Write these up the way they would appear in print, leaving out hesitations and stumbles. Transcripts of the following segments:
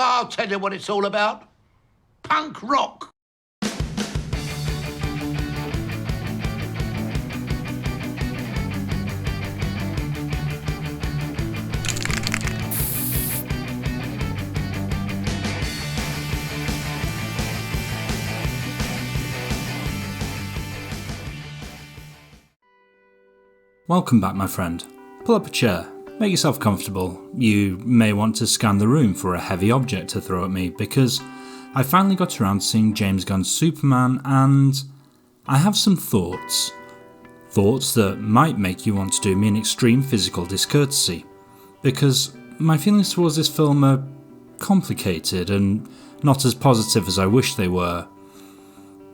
I'll tell you what it's all about. Punk rock. Welcome back, my friend. Pull up a chair, make yourself comfortable. You may want to scan the room for a heavy object to throw at me, because I finally got around to seeing James Gunn's Superman, and I have some thoughts. Thoughts that might make you want to do me an extreme physical discourtesy, because my feelings towards this film are complicated and not as positive as I wish they were.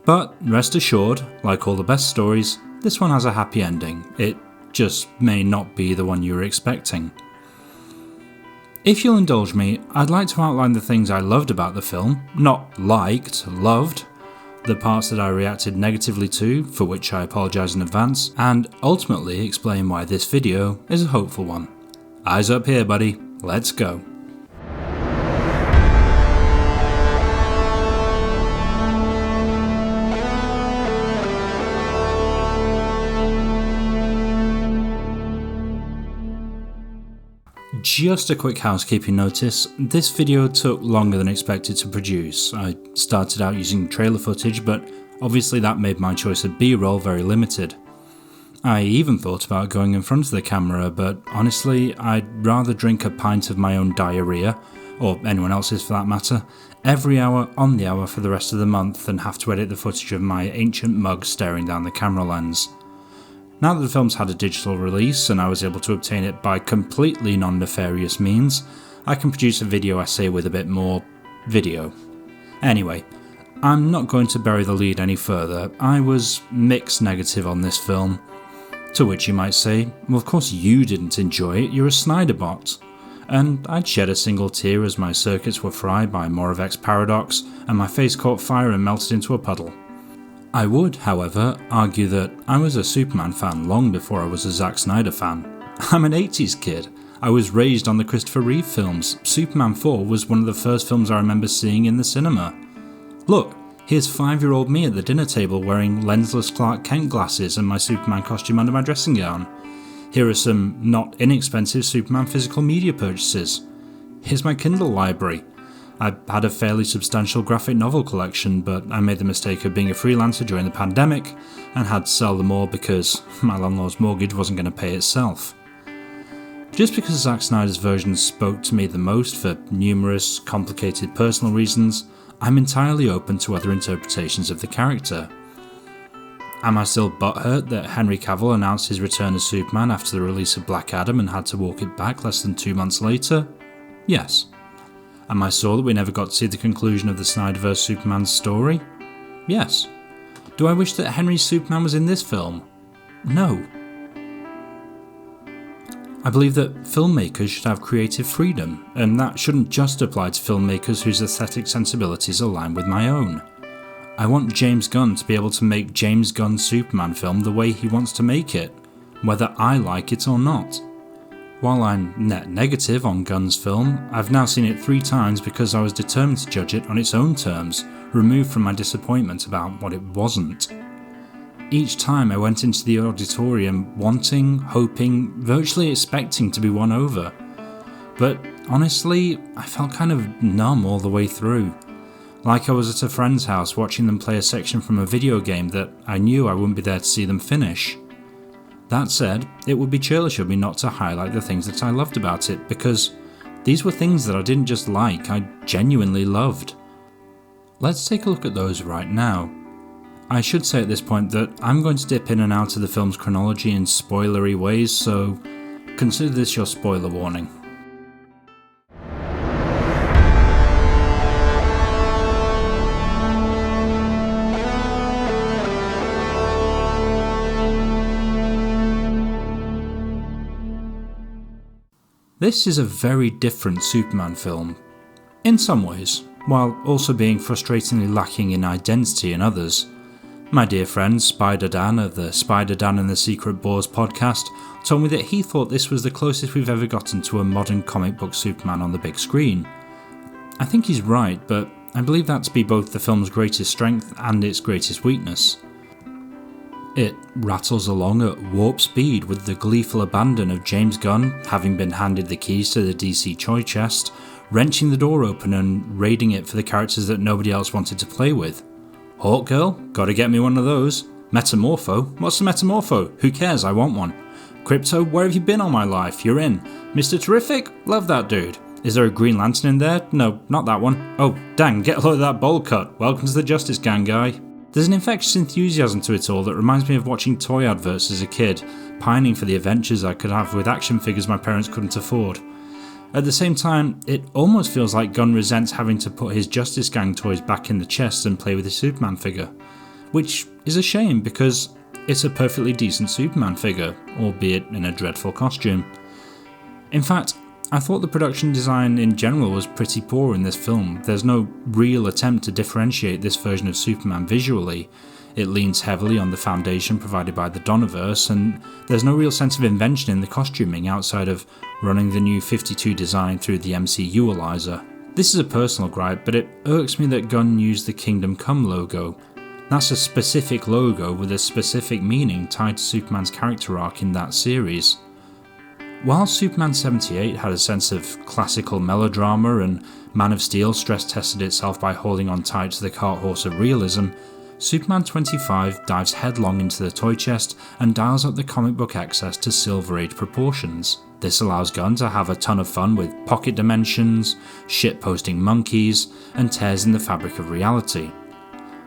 But rest assured, like all the best stories, this one has a happy ending. It just may not be the one you were expecting. If you'll indulge me, I'd like to outline the things I loved about the film, not liked, loved, the parts that I reacted negatively to, for which I apologise in advance, and ultimately explain why this video is a hopeful one. Eyes up here, buddy, let's go. Just a quick housekeeping notice, this video took longer than expected to produce. I started out using trailer footage, but obviously that made my choice of B-roll very limited. I even thought about going in front of the camera, but honestly, I'd rather drink a pint of my own diarrhea, or anyone else's for that matter, every hour on the hour for the rest of the month than have to edit the footage of my ancient mug staring down the camera lens. Now that the film's had a digital release and I was able to obtain it by completely non-nefarious means, I can produce a video essay with a bit more video. Anyway, I'm not going to bury the lead any further. I was mixed negative on this film. To which you might say, well, of course you didn't enjoy it, you're a Snyderbot. And I'd shed a single tear as my circuits were fried by Moravec's paradox and my face caught fire and melted into a puddle. I would, however, argue that I was a Superman fan long before I was a Zack Snyder fan. I'm an 80s kid. I was raised on the Christopher Reeve films. Superman 4 was one of the first films I remember seeing in the cinema. Look, here's 5-year-old me at the dinner table wearing lensless Clark Kent glasses and my Superman costume under my dressing gown. Here are some not inexpensive Superman physical media purchases. Here's my Kindle library. I had a fairly substantial graphic novel collection, but I made the mistake of being a freelancer during the pandemic and had to sell them all because my landlord's mortgage wasn't going to pay itself. Just because Zack Snyder's version spoke to me the most for numerous, complicated personal reasons, I'm entirely open to other interpretations of the character. Am I still butthurt that Henry Cavill announced his return as Superman after the release of Black Adam and had to walk it back less than 2 months later? Yes. Am I sore that we never got to see the conclusion of the Snyderverse Superman story? Yes. Do I wish that Henry's Superman was in this film? No. I believe that filmmakers should have creative freedom, and that shouldn't just apply to filmmakers whose aesthetic sensibilities align with my own. I want James Gunn to be able to make James Gunn's Superman film the way he wants to make it, whether I like it or not. While I'm net negative on Gunn's film, I've now seen it 3 times because I was determined to judge it on its own terms, removed from my disappointment about what it wasn't. Each time I went into the auditorium wanting, hoping, virtually expecting to be won over. But honestly, I felt kind of numb all the way through. Like I was at a friend's house watching them play a section from a video game that I knew I wouldn't be there to see them finish. That said, it would be churlish of me not to highlight the things that I loved about it, because these were things that I didn't just like, I genuinely loved. Let's take a look at those right now. I should say at this point that I'm going to dip in and out of the film's chronology in spoilery ways, so consider this your spoiler warning. This is a very different Superman film, in some ways, while also being frustratingly lacking in identity in others. My dear friend Spider Dan of the Spider Dan and the Secret Boars podcast told me that he thought this was the closest we've ever gotten to a modern comic book Superman on the big screen. I think he's right, but I believe that to be both the film's greatest strength and its greatest weakness. It rattles along at warp speed with the gleeful abandon of James Gunn having been handed the keys to the DC toy chest, wrenching the door open and raiding it for the characters that nobody else wanted to play with. Hawk Girl? Gotta get me one of those. Metamorpho? What's a Metamorpho? Who cares, I want one. Krypto? Where have you been all my life? You're in. Mr. Terrific? Love that dude. Is there a Green Lantern in there? No, not that one. Oh, dang, get a load of that bowl cut. Welcome to the Justice Gang, guy. There's an infectious enthusiasm to it all that reminds me of watching toy adverts as a kid, pining for the adventures I could have with action figures my parents couldn't afford. At the same time, it almost feels like Gunn resents having to put his Justice Gang toys back in the chest and play with his Superman figure. Which is a shame because it's a perfectly decent Superman figure, albeit in a dreadful costume. In fact, I thought the production design in general was pretty poor in this film. There's no real attempt to differentiate this version of Superman visually. It leans heavily on the foundation provided by the Donnerverse, and there's no real sense of invention in the costuming outside of running the new 52 design through the MCU analyzer. This is a personal gripe, but it irks me that Gunn used the Kingdom Come logo. That's a specific logo with a specific meaning tied to Superman's character arc in that series. While Superman 78 had a sense of classical melodrama and Man of Steel stress-tested itself by holding on tight to the cart horse of realism, Superman 25 dives headlong into the toy chest and dials up the comic book excess to Silver Age proportions. This allows Gunn to have a ton of fun with pocket dimensions, shitposting monkeys, and tears in the fabric of reality.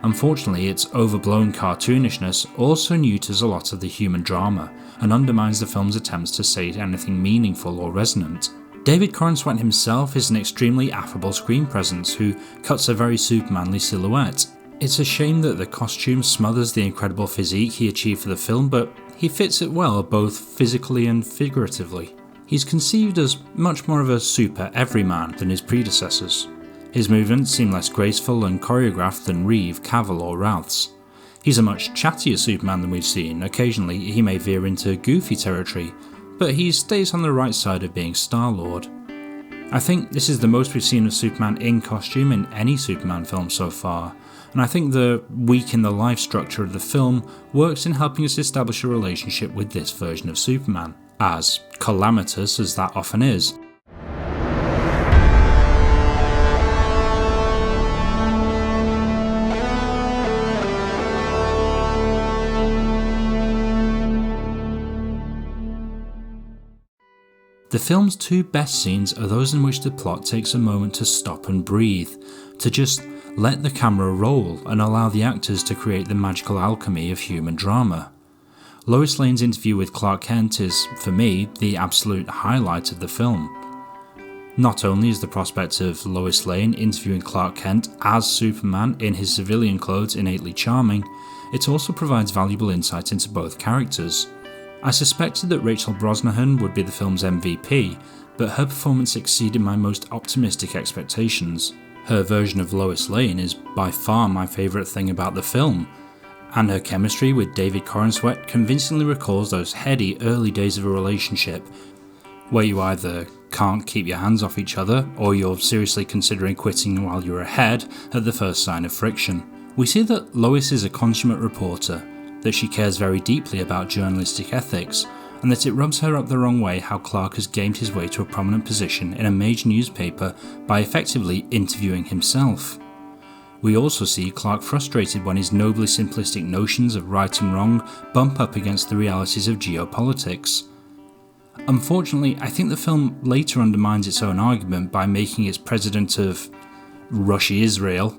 Unfortunately, its overblown cartoonishness also neuters a lot of the human drama and undermines the film's attempts to say anything meaningful or resonant. David Corenswet himself is an extremely affable screen presence who cuts a very Supermanly silhouette. It's a shame that the costume smothers the incredible physique he achieved for the film, but he fits it well both physically and figuratively. He's conceived as much more of a super everyman than his predecessors. His movements seem less graceful and choreographed than Reeve, Cavill or Routh's. He's a much chattier Superman than we've seen. Occasionally he may veer into goofy territory, but he stays on the right side of being Star-Lord. I think this is the most we've seen of Superman in costume in any Superman film so far, and I think the weak in the life structure of the film works in helping us establish a relationship with this version of Superman, as calamitous as that often is. The film's two best scenes are those in which the plot takes a moment to stop and breathe, to just let the camera roll and allow the actors to create the magical alchemy of human drama. Lois Lane's interview with Clark Kent is, for me, the absolute highlight of the film. Not only is the prospect of Lois Lane interviewing Clark Kent as Superman in his civilian clothes innately charming, it also provides valuable insight into both characters. I suspected that Rachel Brosnahan would be the film's MVP, but her performance exceeded my most optimistic expectations. Her version of Lois Lane is by far my favourite thing about the film, and her chemistry with David Corenswet convincingly recalls those heady early days of a relationship, where you either can't keep your hands off each other, or you're seriously considering quitting while you're ahead at the first sign of friction. We see that Lois is a consummate reporter, that she cares very deeply about journalistic ethics, and that it rubs her up the wrong way how Clark has gamed his way to a prominent position in a major newspaper by effectively interviewing himself. We also see Clark frustrated when his nobly simplistic notions of right and wrong bump up against the realities of geopolitics. Unfortunately, I think the film later undermines its own argument by making its president of Russia Israel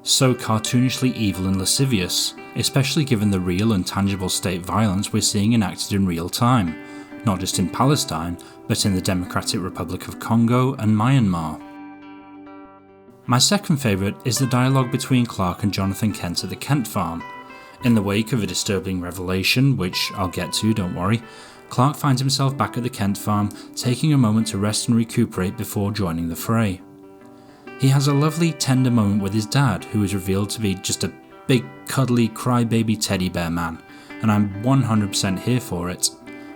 so cartoonishly evil and lascivious, especially given the real and tangible state violence we're seeing enacted in real time, not just in Palestine, but in the Democratic Republic of Congo and Myanmar. My second favourite is the dialogue between Clark and Jonathan Kent at the Kent farm. In the wake of a disturbing revelation, which I'll get to, don't worry, Clark finds himself back at the Kent farm, taking a moment to rest and recuperate before joining the fray. He has a lovely, tender moment with his dad, who is revealed to be just a big, cuddly, crybaby teddy bear man, and I'm 100% here for it.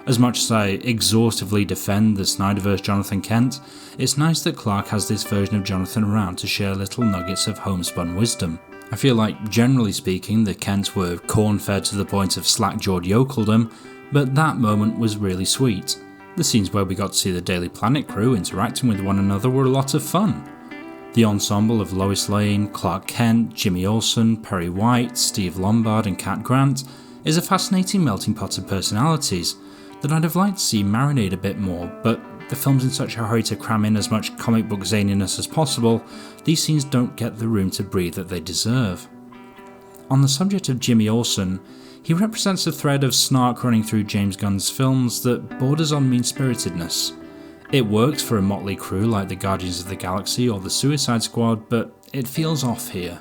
As much as I exhaustively defend the Snyderverse Jonathan Kent, it's nice that Clark has this version of Jonathan around to share little nuggets of homespun wisdom. I feel like, generally speaking, the Kents were corn-fed to the point of slack-jawed yokeldom, but that moment was really sweet. The scenes where we got to see the Daily Planet crew interacting with one another were a lot of fun. The ensemble of Lois Lane, Clark Kent, Jimmy Olsen, Perry White, Steve Lombard and Cat Grant is a fascinating melting pot of personalities that I'd have liked to see marinate a bit more, but the film's in such a hurry to cram in as much comic book zaniness as possible, these scenes don't get the room to breathe that they deserve. On the subject of Jimmy Olsen, he represents a thread of snark running through James Gunn's films that borders on mean-spiritedness. It works for a motley crew like the Guardians of the Galaxy or the Suicide Squad, but it feels off here.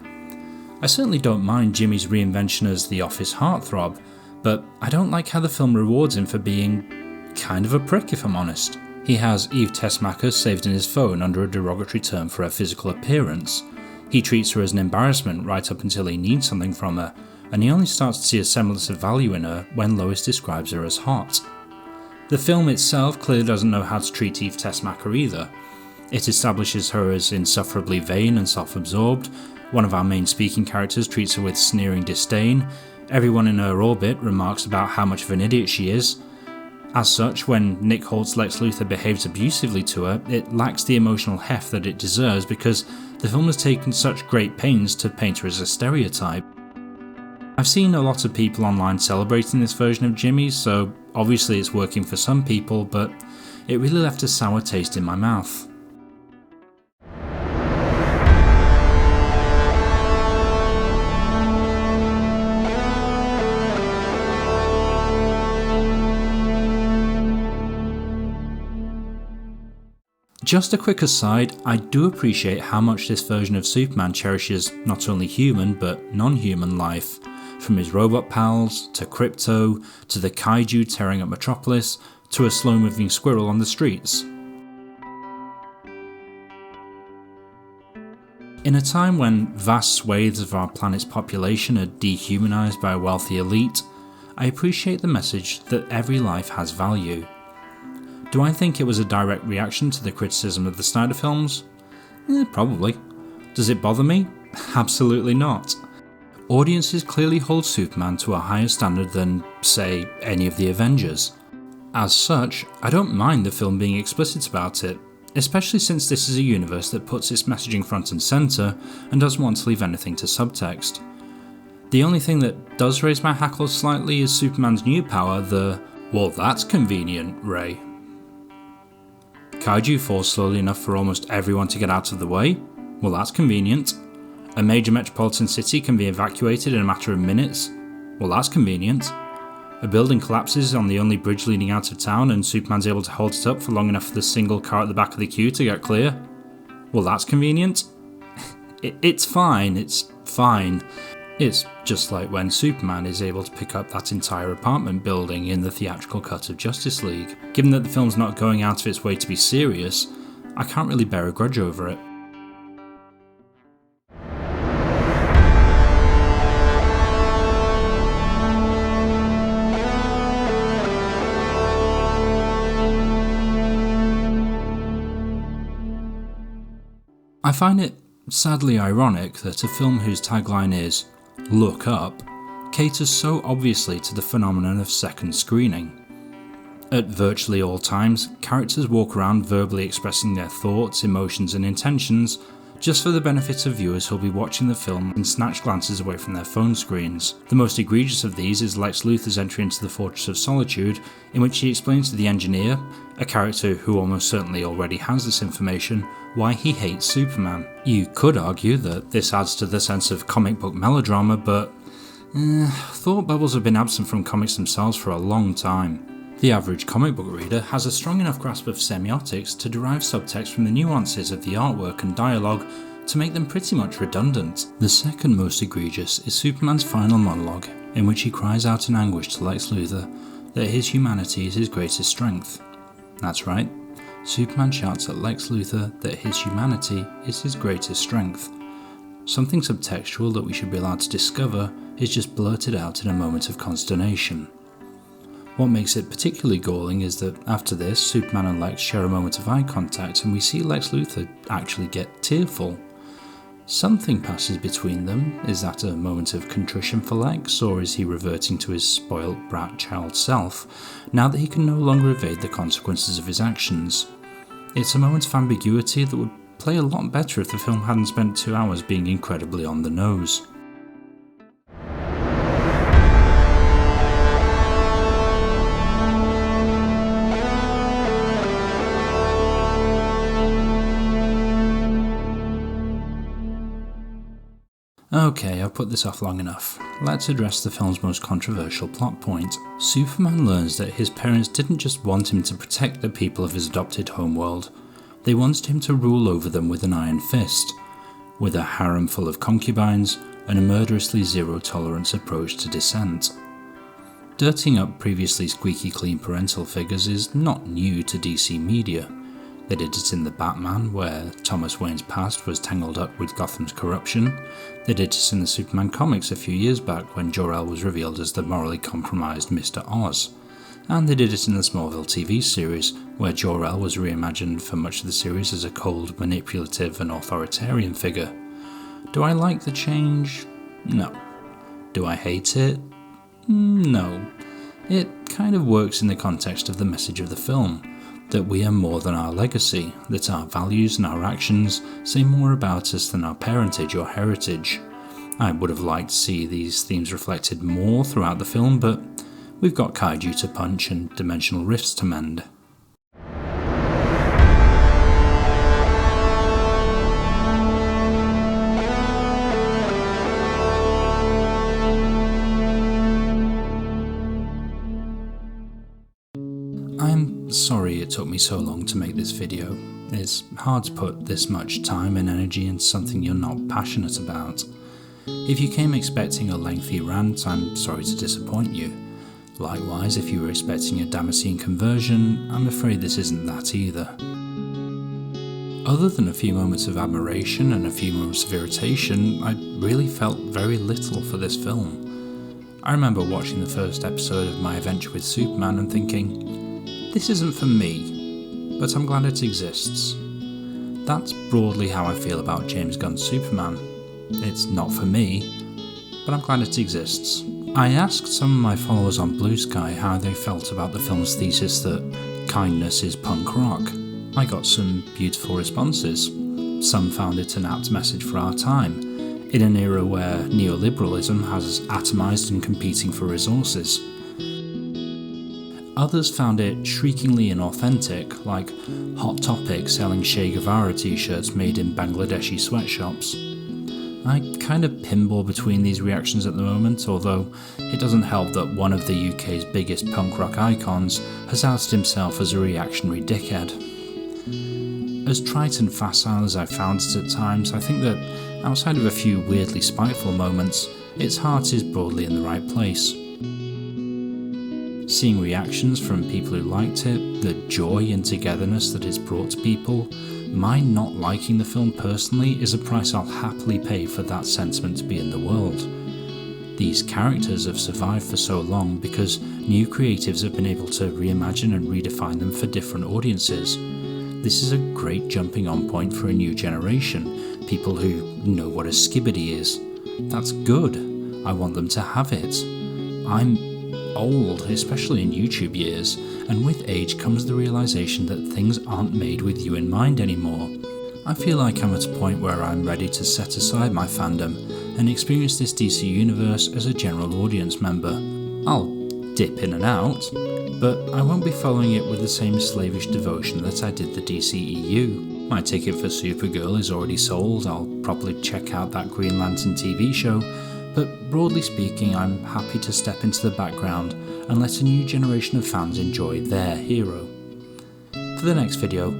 I certainly don't mind Jimmy's reinvention as the office heartthrob, but I don't like how the film rewards him for being kind of a prick, if I'm honest. He has Eve Tessmacher saved in his phone under a derogatory term for her physical appearance. He treats her as an embarrassment right up until he needs something from her, and he only starts to see a semblance of value in her when Lois describes her as hot. The film itself clearly doesn't know how to treat Eve Tessmacher either. It establishes her as insufferably vain and self-absorbed. One of our main speaking characters treats her with sneering disdain. Everyone in her orbit remarks about how much of an idiot she is. As such, when Nick Holt's Lex Luthor behaves abusively to her, it lacks the emotional heft that it deserves because the film has taken such great pains to paint her as a stereotype. I've seen a lot of people online celebrating this version of Jimmy, so obviously it's working for some people, but it really left a sour taste in my mouth. Just a quick aside, I do appreciate how much this version of Superman cherishes not only human but non-human life, from his robot pals, to Krypto, to the kaiju tearing up Metropolis, to a slow-moving squirrel on the streets. In a time when vast swathes of our planet's population are dehumanized by a wealthy elite, I appreciate the message that every life has value. Do I think it was a direct reaction to the criticism of the Snyder films? Probably. Does it bother me? Absolutely not. Audiences clearly hold Superman to a higher standard than, say, any of the Avengers. As such, I don't mind the film being explicit about it, especially since this is a universe that puts its messaging front and centre and doesn't want to leave anything to subtext. The only thing that does raise my hackles slightly is Superman's new power, the "well, that's convenient" ray. Kaiju falls slowly enough for almost everyone to get out of the way? Well, that's convenient. A major metropolitan city can be evacuated in a matter of minutes? Well, that's convenient. A building collapses on the only bridge leading out of town and Superman's able to hold it up for long enough for the single car at the back of the queue to get clear? Well, that's convenient. It's fine. It's just like when Superman is able to pick up that entire apartment building in the theatrical cut of Justice League. Given that the film's not going out of its way to be serious, I can't really bear a grudge over it. I find it sadly ironic that a film whose tagline is "Look Up" caters so obviously to the phenomenon of second screening. At virtually all times, characters walk around verbally expressing their thoughts, emotions and intentions just for the benefit of viewers who'll be watching the film and snatch glances away from their phone screens. The most egregious of these is Lex Luthor's entry into the Fortress of Solitude, in which he explains to the engineer, a character who almost certainly already has this information, why he hates Superman. You could argue that this adds to the sense of comic book melodrama, but thought bubbles have been absent from comics themselves for a long time. The average comic book reader has a strong enough grasp of semiotics to derive subtext from the nuances of the artwork and dialogue to make them pretty much redundant. The second most egregious is Superman's final monologue, in which he cries out in anguish to Lex Luthor that his humanity is his greatest strength. That's right, Superman shouts at Lex Luthor that his humanity is his greatest strength. Something subtextual that we should be allowed to discover is just blurted out in a moment of consternation. What makes it particularly galling is that after this, Superman and Lex share a moment of eye contact and we see Lex Luthor actually get tearful. Something passes between them. Is that a moment of contrition for Lex, or is he reverting to his spoilt brat child self, now that he can no longer evade the consequences of his actions? It's a moment of ambiguity that would play a lot better if the film hadn't spent 2 hours being incredibly on the nose. Okay, I've put this off long enough. Let's address the film's most controversial plot point. Superman learns that his parents didn't just want him to protect the people of his adopted homeworld, they wanted him to rule over them with an iron fist, with a harem full of concubines and a murderously zero-tolerance approach to dissent. Dirtying up previously squeaky clean parental figures is not new to DC media. They did it in The Batman, where Thomas Wayne's past was tangled up with Gotham's corruption. They did it in the Superman comics a few years back when Jor-El was revealed as the morally compromised Mr. Oz. And they did it in the Smallville TV series, where Jor-El was reimagined for much of the series as a cold, manipulative and authoritarian figure. Do I like the change? No. Do I hate it? No. It kind of works in the context of the message of the film. That we are more than our legacy, that our values and our actions say more about us than our parentage or heritage. I would have liked to see these themes reflected more throughout the film, but we've got kaiju to punch and dimensional rifts to mend. I'm sorry it took me so long to make this video. It's hard to put this much time and energy into something you're not passionate about. If you came expecting a lengthy rant, I'm sorry to disappoint you. Likewise, if you were expecting a Damascene conversion, I'm afraid this isn't that either. Other than a few moments of admiration and a few moments of irritation, I really felt very little for this film. I remember watching the first episode of my adventure with Superman and thinking, this isn't for me, but I'm glad it exists. That's broadly how I feel about James Gunn's Superman. It's not for me, but I'm glad it exists. I asked some of my followers on Blue Sky how they felt about the film's thesis that kindness is punk rock. I got some beautiful responses. Some found it an apt message for our time, in an era where neoliberalism has us atomised and competing for resources. Others found it shriekingly inauthentic, like Hot Topic selling Che Guevara t-shirts made in Bangladeshi sweatshops. I kind of pinball between these reactions at the moment, although it doesn't help that one of the UK's biggest punk rock icons has outed himself as a reactionary dickhead. As trite and facile as I've found it at times, I think that outside of a few weirdly spiteful moments, its heart is broadly in the right place. Seeing reactions from people who liked it, the joy and togetherness that it's brought to people, my not liking the film personally is a price I'll happily pay for that sentiment to be in the world. These characters have survived for so long because new creatives have been able to reimagine and redefine them for different audiences. This is a great jumping on point for a new generation, people who know what a skibbity is. That's good. I want them to have it. I'm old, especially in YouTube years, and with age comes the realisation that things aren't made with you in mind anymore. I feel like I'm at a point where I'm ready to set aside my fandom and experience this DC universe as a general audience member. I'll dip in and out, but I won't be following it with the same slavish devotion that I did the DCEU. My ticket for Supergirl is already sold, I'll probably check out that Green Lantern TV show, but broadly speaking, I'm happy to step into the background and let a new generation of fans enjoy their hero. For the next video,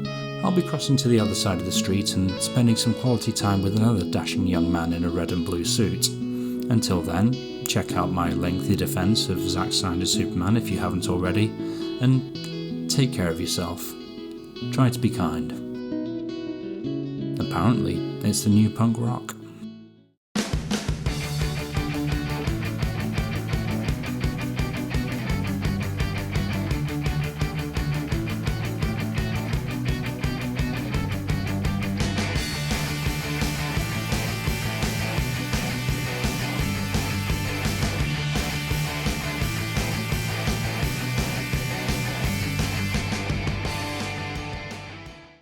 I'll be crossing to the other side of the street and spending some quality time with another dashing young man in a red and blue suit. Until then, check out my lengthy defence of Zack Snyder's Superman if you haven't already, and take care of yourself. Try to be kind. Apparently, it's the new punk rock.